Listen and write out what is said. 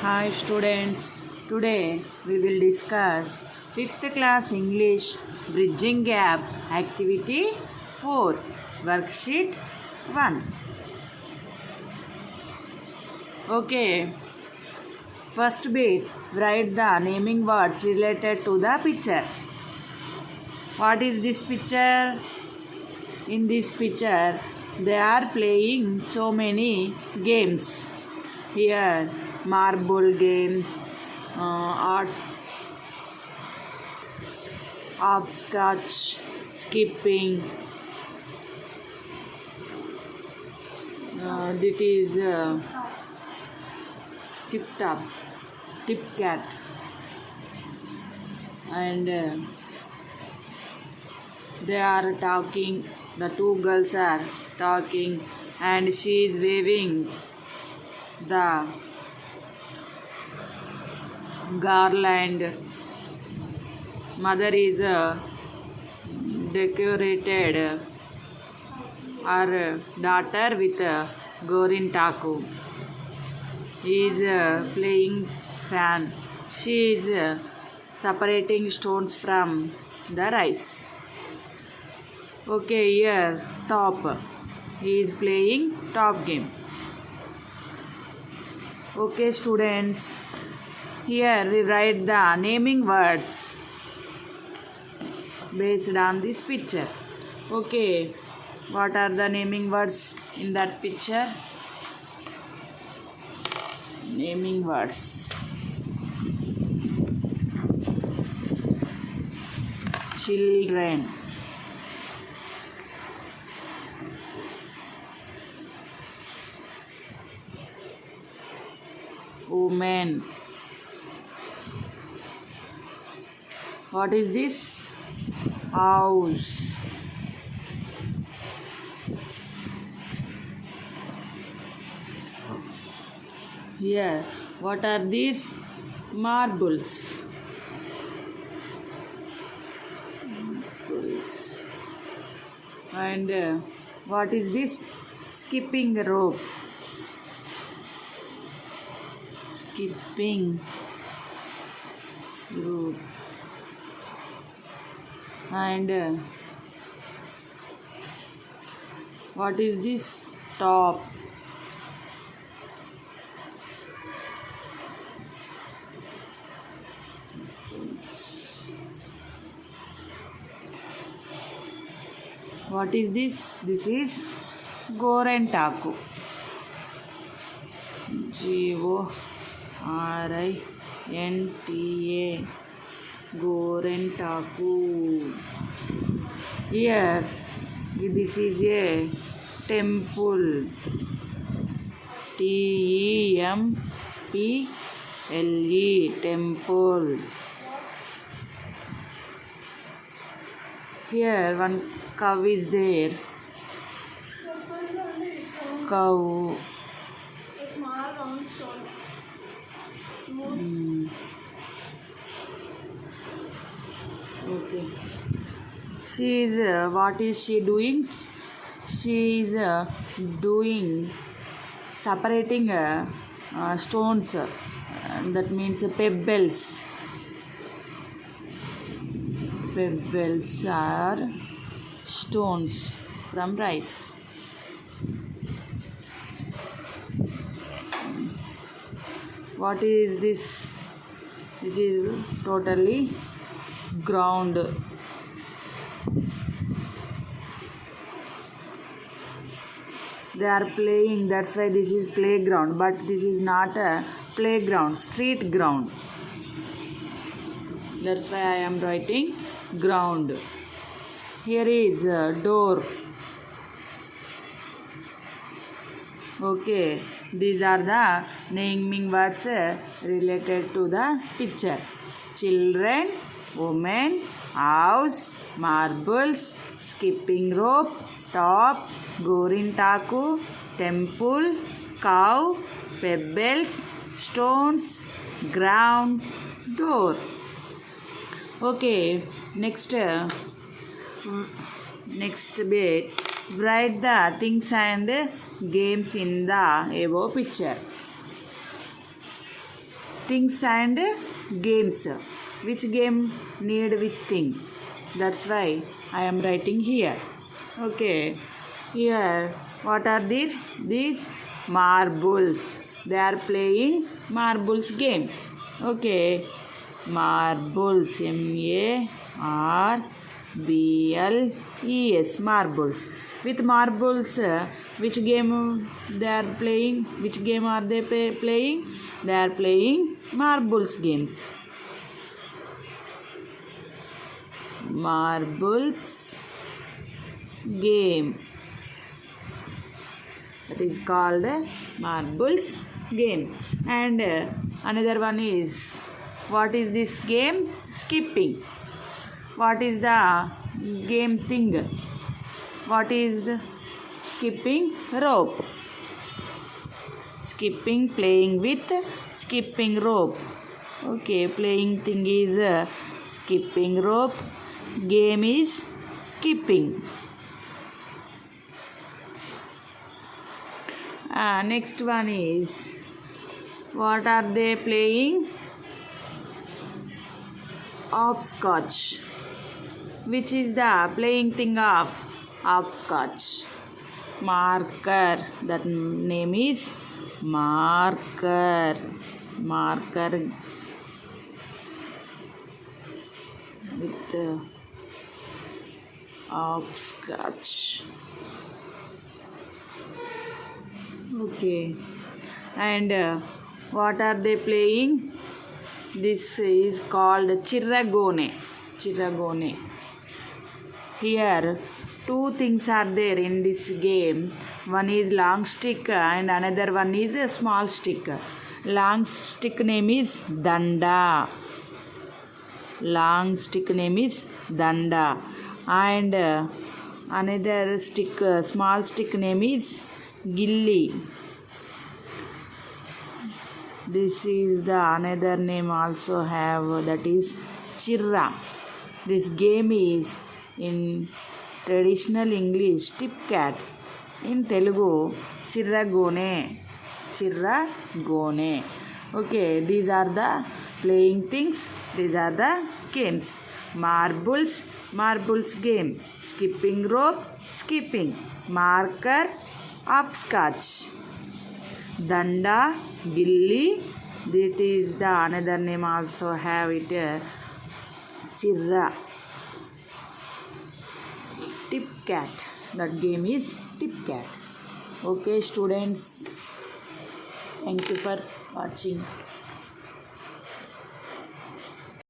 Hi students, today we will discuss 5th class English Bridging Gap Activity 4 Worksheet 1. Okay, first bit, write the naming words related to the picture. What is this picture? In this picture, they are playing so many games. Here, marble game, art, hopscotch, skipping. This is tip top, tip cat, and they are talking. The two girls are talking, and she is waving the garland. Mother is decorated her daughter with gorintaku. He is playing fan. She is separating stones from the rice. Okay, here top. He is playing top game. Okay, students. Here we write the naming words based on this picture. Okay, what are the naming words in that picture? Naming words. Children. Women. What is this? House. Here, what are these? Marbles. And what is this? Skipping rope. Skipping rope. And what is this? Top. What is this? This is gorintaku. Gorinta. Gorintaku. Here, this is a temple. Temple. Temple. Here, one cow is there. Cow. Okay. She is, what is she doing? She is doing separating stones. That means pebbles. Pebbles are stones from rice. What is this? This is totally ground. They are playing, that's why this is playground, but this is not a playground, street ground. That's why I am writing ground. Here is a door. Okay, these are the naming words related to the picture. Children, women, house, marbles, skipping rope, top, gorintaku, temple, cow, pebbles, stones, ground, door. Okay, next bit, write the things and games in the above picture. things and games. Which game need which thing? That's why I am writing here. Okay, here what are these marbles. They are playing marbles game. Okay, marbles, marbles, marbles. With marbles, which game they are playing? Which game are they playing? They are playing marbles games. Marbles game. That is called marbles game. And another one is, what is this game? Skipping. What is the game thing? What is the skipping? Rope. Skipping, playing with skipping rope. Okay, playing thing is skipping rope. Game is skipping. Next one is, what are they playing? Hopscotch. Which is the playing thing of hopscotch? Marker. That name is marker. Marker with hopscotch. Okay, and what are they playing? This is called chiragone. Chiragone. Here two things are there in this game. One is long stick and another one is a small stick. Long stick name is danda. Long stick name is danda. And another stick, small stick name is gilli. This is the another name also have, that is chirra. This game is in traditional English tip cat. In Telugu chirragone. Chirragone. Okay, these are the playing things. These are the games. Marbles, marbles game. Skipping rope, skipping. Marker, hopscotch. Danda, gilli. That is the another name also have it. Chirra. Tip cat. That game is tip cat. Okay, students. Thank you for watching.